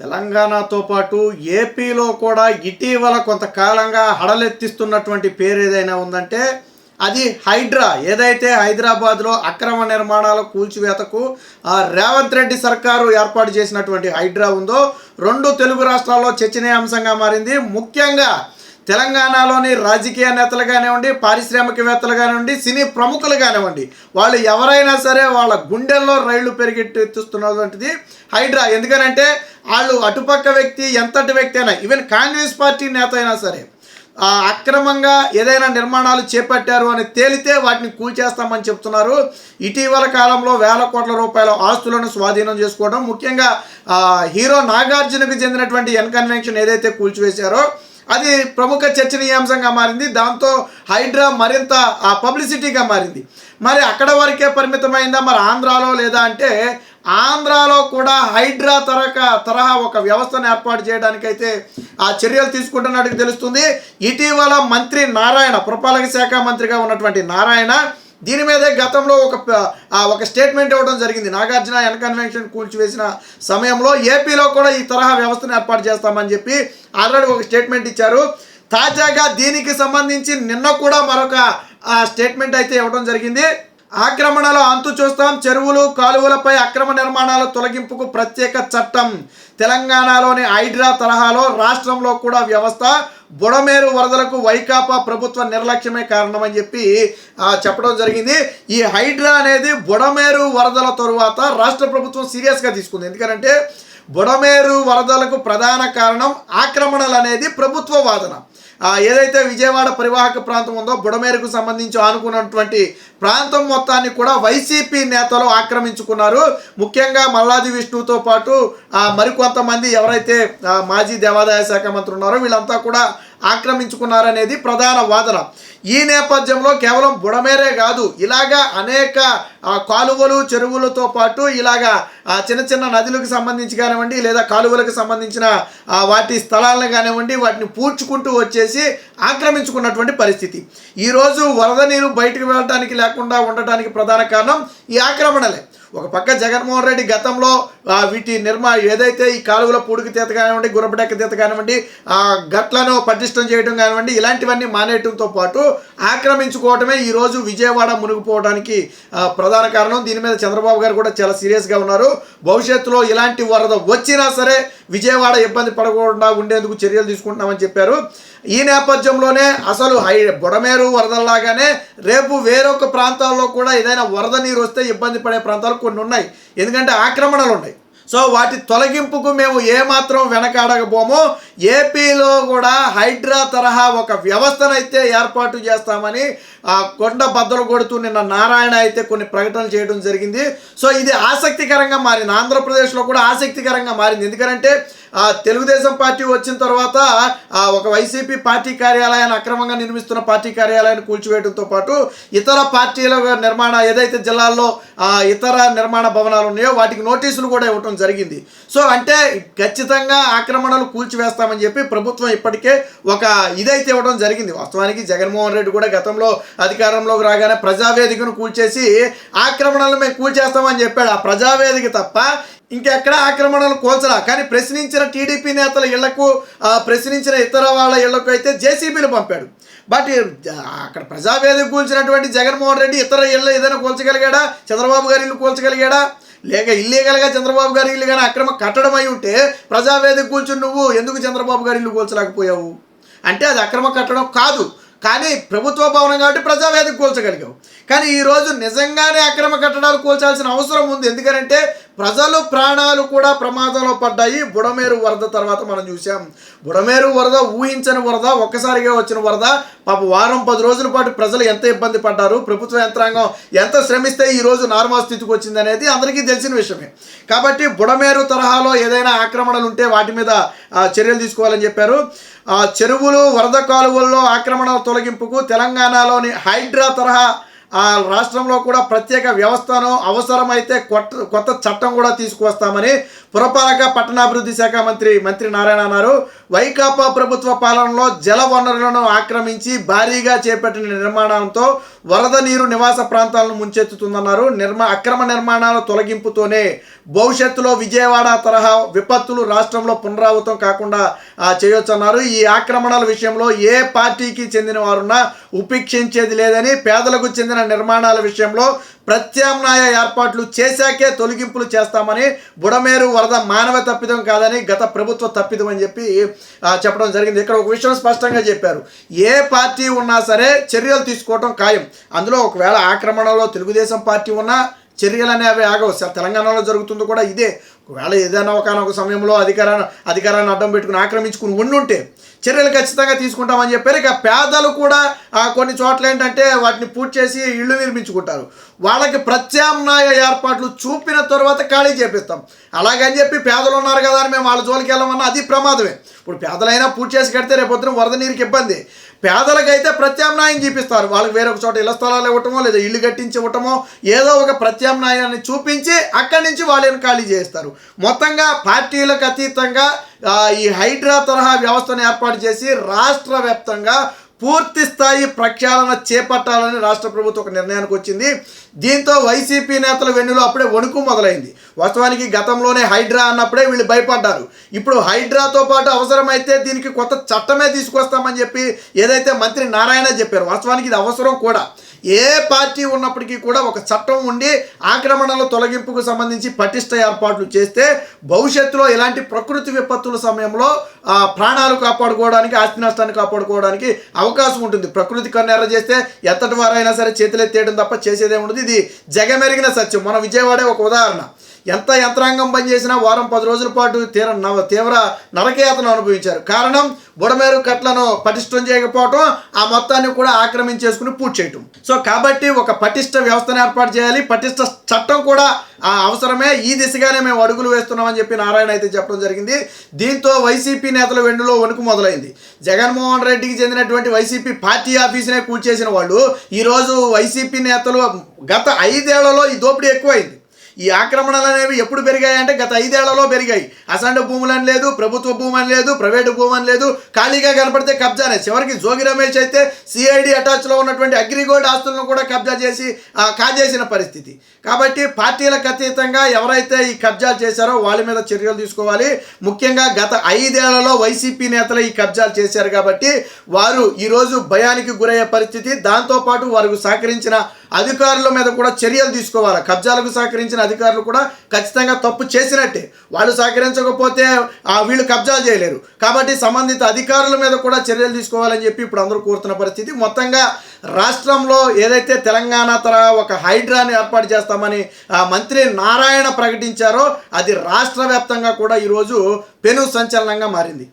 తెలంగాణతో పాటు ఏపీలో కూడా ఇటీవల కొంతకాలంగా హడలెత్తిస్తున్నటువంటి పేరు ఏదైనా ఉందంటే అది హైడ్రా. ఏదైతే హైదరాబాద్లో అక్రమ నిర్మాణాల కూల్చివేతకు రేవంత్ రెడ్డి సర్కారు ఏర్పాటు చేసినటువంటి హైడ్రా ఉందో రెండు తెలుగు రాష్ట్రాల్లో చర్చనీయాంశంగా మారింది. ముఖ్యంగా తెలంగాణలోని రాజకీయ నేతలు కానివ్వండి, పారిశ్రామికవేత్తలు కానివ్వండి, సినీ ప్రముఖులు కానివ్వండి, వాళ్ళు ఎవరైనా సరే వాళ్ళ గుండెల్లో రైళ్లు పెరిగెత్తిస్తున్నటువంటిది హైడ్రా. ఎందుకనంటే వాళ్ళు అటుపక్క వ్యక్తి ఎంతటి వ్యక్తి అయినా, ఈవెన్ కాంగ్రెస్ పార్టీ నేత అయినా సరే అక్రమంగా ఏదైనా నిర్మాణాలు చేపట్టారు అని తేలితే వాటిని కూల్చేస్తామని చెప్తున్నారు. ఇటీవల కాలంలో వేల కోట్ల రూపాయల ఆస్తులను స్వాధీనం చేసుకోవడం, ముఖ్యంగా హీరో నాగార్జునకు చెందినటువంటి ఎన్ కన్వెన్షన్ ఏదైతే కూల్చివేశారో అది ప్రముఖ చర్చనీయాంశంగా మారింది. దాంతో హైడ్రా మరింత పబ్లిసిటీగా మారింది. మరి అక్కడ వరకే పరిమితమైందా మరి ఆంధ్రాలో లేదా అంటే ఆంధ్రాలో కూడా హైడ్రా తరహా ఒక వ్యవస్థను ఏర్పాటు చేయడానికైతే చర్యలు తీసుకుంటున్నట్టు తెలుస్తుంది. ఇటీవల మంత్రి నారాయణ, పురపాలక శాఖ మంత్రిగా ఉన్నటువంటి నారాయణ దీని మీదే గతంలో ఒక స్టేట్మెంట్ ఇవ్వడం జరిగింది. నాగార్జున ఎన్ కన్వెన్షన్ కూల్చివేసిన సమయంలో ఏపీలో కూడా ఈ తరహా వ్యవస్థను ఏర్పాటు చేస్తామని చెప్పి ఆల్రెడీ ఒక స్టేట్మెంట్ ఇచ్చారు. తాజాగా దీనికి సంబంధించి నిన్న కూడా మరొక స్టేట్మెంట్ అయితే ఇవ్వడం జరిగింది. ఆక్రమణలో అంతు చూస్తాం, చెరువులు కాలువలపై అక్రమ నిర్మాణాల తొలగింపుకు ప్రత్యేక చట్టం, తెలంగాణలోని హైడ్రా తరహాలో రాష్ట్రంలో కూడా వ్యవస్థ, బుడమేరు వరదలకు వైకాపా ప్రభుత్వ నిర్లక్ష్యమే కారణమని చెప్పి చెప్పడం జరిగింది. ఈ హైడ్రా అనేది బుడమేరు వరదల తరువాత రాష్ట్ర ప్రభుత్వం సీరియస్గా తీసుకుంది. ఎందుకంటే బుడమేరు వరదలకు ప్రధాన కారణం ఆక్రమణలు అనేది ప్రభుత్వ వాదన. ఏదైతే విజయవాడ పరివాహక ప్రాంతం ఉందో బుడమేరుకు సంబంధించి ఆనుకున్నటువంటి ప్రాంతం మొత్తాన్ని కూడా వైసీపీ నేతలు ఆక్రమించుకున్నారు. ముఖ్యంగా మల్లాది విష్ణుతో పాటు మరికొంతమంది ఎవరైతే మాజీ దేవాదాయ శాఖ మంత్రి ఉన్నారో వీళ్ళంతా కూడా ఆక్రమించుకున్నారనేది ప్రధాన వాదన. ఈ నేపథ్యంలో కేవలం బుడమేరే కాదు, ఇలాగా అనేక కాలువలు చెరువులతో పాటు ఇలాగా చిన్న చిన్న నదులకు సంబంధించి కానివ్వండి లేదా కాలువలకు సంబంధించిన వాటి స్థలాలను కానివ్వండి వాటిని పూడ్చుకుంటూ వచ్చేసి ఆక్రమించుకున్నటువంటి పరిస్థితి. ఈరోజు వరద నీరు బయటకు వెళ్ళడానికి లేకుండా ఉండటానికి ప్రధాన కారణం ఈ ఆక్రమణలే. ఒక పక్క జగన్మోహన్ రెడ్డి గతంలో వీటి ఏదైతే ఈ కాలువల పూడికి తీత కానివ్వండి, గుర్రపడెక్క తీత కానివ్వండి, గట్లను పటిష్టం చేయడం కానివ్వండి, ఇలాంటివన్నీ మానేయడంతో పాటు ఆక్రమించుకోవటమే ఈరోజు విజయవాడ మునిగిపోవడానికి ప్రధాన కారణం. దీని మీద చంద్రబాబు గారు కూడా చాలా సీరియస్గా ఉన్నారు. భవిష్యత్తులో ఇలాంటి వరద వచ్చినా సరే విజయవాడ ఇబ్బంది పడకుండా ఉండేందుకు చర్యలు తీసుకుంటున్నామని చెప్పారు. ఈ నేపథ్యంలోనే అసలు బుడమేరు వరదల్లాగానే రేపు వేరొక ప్రాంతాల్లో కూడా ఏదైనా వరద నీరు వస్తే ఇబ్బంది పడే ప్రాంతాలు కొన్ని ఉన్నాయి. ఎందుకంటే ఆక్రమణలు ఉన్నాయి. సో వాటి తొలగింపుకు మేము ఏమాత్రం వెనకాడకపోము. ఏపీలో కూడా హైడ్రా తరహా ఒక వ్యవస్థనైతే ఏర్పాటు చేస్తామని కొండ బద్దలు కొడుతూ నిన్న నారాయణ అయితే కొన్ని ప్రకటనలు చేయడం జరిగింది. సో ఇది ఆసక్తికరంగా మారింది. ఆంధ్రప్రదేశ్లో కూడా ఆసక్తికరంగా మారింది. ఎందుకంటే తెలుగుదేశం పార్టీ వచ్చిన తర్వాత ఒక వైసీపీ పార్టీ కార్యాలయాన్ని అక్రమంగా నిర్మిస్తున్న పార్టీ కార్యాలయాన్ని కూల్చివేయడంతో పాటు ఇతర పార్టీల ఏదైతే జిల్లాల్లో ఇతర నిర్మాణ భవనాలు ఉన్నాయో వాటికి నోటీసులు కూడా ఇవ్వడం జరిగింది. సో అంటే ఖచ్చితంగా ఆక్రమణలు కూల్చివేస్తామని చెప్పి ప్రభుత్వం ఇప్పటికే ఒక ఇదైతే ఇవ్వడం జరిగింది. వాస్తవానికి జగన్మోహన్ రెడ్డి కూడా గతంలో అధికారంలోకి రాగానే ప్రజావేదికను కూల్చేసి ఆక్రమణలు మేము కూల్చేస్తామని చెప్పాడు. ఆ ప్రజావేదిక తప్ప ఇంకెక్కడ ఆక్రమణలు కూల్చరా. కానీ ప్రశ్నించిన టీడీపీ నేతల ఇళ్లకు, ప్రశ్నించిన ఇతర వాళ్ళ ఇళ్లకు అయితే జేసీబీలు పంపాడు. బట్ అక్కడ ప్రజావేదిక కూల్చినటువంటి జగన్మోహన్ రెడ్డి ఇతర ఇళ్ళు ఏదైనా కూల్చగలిగాడా? చంద్రబాబు గారి ఇల్లు కూల్చగలిగాడా? లేక ఇల్లీగల్గా చంద్రబాబు గారి ఇల్లు కానీ అక్రమ కట్టడం అయి ఉంటే ప్రజావేదిక కూల్చుని నువ్వు ఎందుకు చంద్రబాబు గారి ఇల్లు కూల్చలేకపోయావు అంటే అది అక్రమ కట్టడం కాదు. కానీ ప్రభుత్వ భవనం కాబట్టి ప్రజావేదిక కూల్చగలిగావు. కానీ ఈరోజు నిజంగానే అక్రమ కట్టడాలు కూల్చాల్సిన అవసరం ఉంది. ఎందుకంటే ప్రజలు ప్రాణాలు కూడా ప్రమాదంలో పడ్డాయి. బుడమేరు వరద తర్వాత మనం చూసాం. బుడమేరు వరద ఊహించని వరద, ఒక్కసారిగా వచ్చిన వరద. పాప వారం 10 రోజుల పాటు ప్రజలు ఎంత ఇబ్బంది పడ్డారు, ప్రభుత్వ యంత్రాంగం ఎంత శ్రమిస్తే ఈరోజు నార్మల్ స్థితికి వచ్చింది అనేది అందరికీ తెలిసిన విషయమే. కాబట్టి బుడమేరు తరహాలో ఏదైనా ఆక్రమణలు ఉంటే వాటి మీద చర్యలు తీసుకోవాలని చెప్పారు. చెరువులు వరద కాలువల్లో ఆక్రమణల తొలగింపుకు తెలంగాణలోని హైడ్రా తరహా రాష్ట్రంలో కూడా ప్రత్యేక వ్యవస్థను అవసరమైతే కొత్త చట్టం కూడా తీసుకువస్తామని పురపాలక పట్టణాభివృద్ధి శాఖ మంత్రి నారాయణ అన్నారు. వైకాపా ప్రభుత్వ పాలనలో జల వనరులను ఆక్రమించి భారీగా చేపట్టిన నిర్మాణంతో వరద నీరు నివాస ప్రాంతాలను ముంచెత్తుతుందన్నారు. అక్రమ నిర్మాణాల తొలగింపుతోనే భవిష్యత్తులో విజయవాడ తరహా విపత్తులు రాష్ట్రంలో పునరావృతం కాకుండా చేయొచ్చన్నారు. ఈ ఆక్రమణల విషయంలో ఏ పార్టీకి చెందిన వారున్నా ఉపేక్షించేది లేదని, పేదలకు చెందిన నిర్మాణాల విషయంలో ప్రత్యామ్నాయ ఏర్పాట్లు చేశాకే తొలగింపులు చేస్తామని, బుడమేరు వరద మానవ తప్పిదం కాదని గత ప్రభుత్వ తప్పిదం అని చెప్పి చెప్పడం జరిగింది. ఇక్కడ ఒక విషయం స్పష్టంగా చెప్పారు. ఏ పార్టీ ఉన్నా సరే చర్యలు తీసుకోవడం ఖాయం. అందులో ఒకవేళ ఆక్రమణలో తెలుగుదేశం పార్టీ ఉన్నా చర్యలు అనేవి ఆగవు. తెలంగాణలో జరుగుతుంది కూడా ఇదే. ఒకవేళ ఏదైనా ఒకనొక సమయంలో అధికారాన్ని అడ్డం పెట్టుకుని ఆక్రమించుకుని ఉండుంటే చర్యలు ఖచ్చితంగా తీసుకుంటామని చెప్పారు. ఇక పేదలు కూడా కొన్ని చోట్ల ఏంటంటే వాటిని పూర్తి చేసి ఇళ్ళు నిర్మించుకుంటారు. వాళ్ళకి ప్రత్యామ్నాయ ఏర్పాట్లు చూపిన తర్వాత ఖాళీ చేపిస్తాం. అలాగని చెప్పి పేదలు ఉన్నారు కదా అని మేము వాళ్ళ జోలికి వెళ్ళమన్నా అది ప్రమాదమే. ఇప్పుడు పేదలైనా పూర్తి చేసి కడితే రేపొద్దున వరద నీరుకి ఇబ్బంది. పేదలకైతే ప్రత్యామ్నాయం చూపిస్తారు. వాళ్ళకి వేరొక చోట ఇళ్ల స్థలాలు ఇవ్వటమో లేదా ఇల్లు కట్టించి ఇవ్వటమో ఏదో ఒక ప్రత్యామ్నాయాన్ని చూపించి అక్కడి నుంచి వాళ్ళని ఖాళీ చేస్తారు. మొత్తంగా పార్టీలకు అతీతంగా ఈ హైడ్రా తరహా వ్యవస్థను ఏర్పాటు చేసి రాష్ట్ర వ్యాప్తంగా పూర్తి స్థాయి ప్రక్షాళన చేపట్టాలని రాష్ట్ర ప్రభుత్వం ఒక నిర్ణయానికి వచ్చింది. దీంతో వైసీపీ నేతల వెన్నులో అప్పుడే వణుకు మొదలైంది. వాస్తవానికి గతంలోనే హైడ్రా అన్నప్పుడే వీళ్ళు భయపడ్డారు. ఇప్పుడు హైడ్రాతో పాటు అవసరమైతే దీనికి కొత్త చట్టమే తీసుకొస్తామని చెప్పి ఏదైతే మంత్రి నారాయణ చెప్పారు, వాస్తవానికి ఇది అవసరం కూడా. ఏ పార్టీ ఉన్నప్పటికీ కూడా ఒక చట్టం ఉండి ఆక్రమణల తొలగింపుకు సంబంధించి పటిష్ట ఏర్పాట్లు చేస్తే భవిష్యత్తులో ఇలాంటి ప్రకృతి విపత్తుల సమయంలో ప్రాణాలు కాపాడుకోవడానికి, ఆస్తి నష్టాన్ని కాపాడుకోవడానికి అవకాశం ఉంటుంది. ప్రకృతి కన్నెర్ర చేస్తే ఎంతటి వారైనా సరే చేతులెత్తేయడం తప్ప చేసేదే ఉండదు. ఇది జగమెరిగిన సత్యం. మన విజయవాడే ఒక ఉదాహరణ. ఎంత యంత్రాంగం పనిచేసినా వారం 10 రోజుల పాటు తీవ్ర నరకయాతను అనుభవించారు. కారణం బుడమేరు కట్లను పటిష్టం చేయకపోవటం, ఆ మొత్తాన్ని కూడా ఆక్రమించేసుకుని పూర్తి చేయటం. సో కాబట్టి ఒక పటిష్ట వ్యవస్థను ఏర్పాటు చేయాలి. పటిష్ట చట్టం కూడా అవసరమే. ఈ దిశగానే మేము అడుగులు వేస్తున్నామని చెప్పి నారాయణ అయితే చెప్పడం జరిగింది. దీంతో వైసీపీ నేతల వెన్నులో వణుకు మొదలైంది. జగన్మోహన్ రెడ్డికి చెందినటువంటి వైసీపీ పార్టీ ఆఫీసునే కూల్చేసిన వాళ్ళు ఈరోజు వైసీపీ నేతలు గత 5 ఏళ్లలో ఈ దోపిడీ ఎక్కువైంది. ఈ ఆక్రమణలు అనేవి ఎప్పుడు పెరిగాయి అంటే గత 5 ఏళ్లలో పెరిగాయి. అసండ భూములని లేదు, ప్రభుత్వ భూమని లేదు, ప్రైవేటు భూమని లేదు, ఖాళీగా కనపడితే కబ్జానే. చివరికి జోగి రమేష్ అయితే సిఐడి అటాచ్లో ఉన్నటువంటి అగ్రిగోల్డ్ ఆస్తులను కూడా కబ్జా చేసి కాజేసిన పరిస్థితి. కాబట్టి పార్టీలకు అతీతంగా ఎవరైతే ఈ కబ్జాలు చేశారో వాళ్ళ మీద చర్యలు తీసుకోవాలి. ముఖ్యంగా గత 5 ఏళ్లలో వైసీపీ నేతలు ఈ కబ్జాలు చేశారు కాబట్టి వారు ఈరోజు భయానికి గురయ్యే పరిస్థితి. దాంతోపాటు వారికి సహకరించిన అధికారుల మీద కూడా చర్యలు తీసుకోవాలి. కబ్జాలకు సహకరించిన అధికారులు కూడా ఖచ్చితంగా తప్పు చేసినట్టే. వాళ్ళు సహకరించకపోతే వీళ్ళు కబ్జాలు చేయలేరు. కాబట్టి సంబంధిత అధికారుల మీద కూడా చర్యలు తీసుకోవాలని చెప్పి ఇప్పుడు అందరూ కోరుతున్న పరిస్థితి. మొత్తంగా రాష్ట్రంలో ఏదైతే తెలంగాణ తరహా ఒక హైడ్రాని ఏర్పాటు చేస్తామని మంత్రి నారాయణ ప్రకటించారో అది రాష్ట్ర వ్యాప్తంగా కూడా ఈరోజు పెను సంచలనంగా మారింది.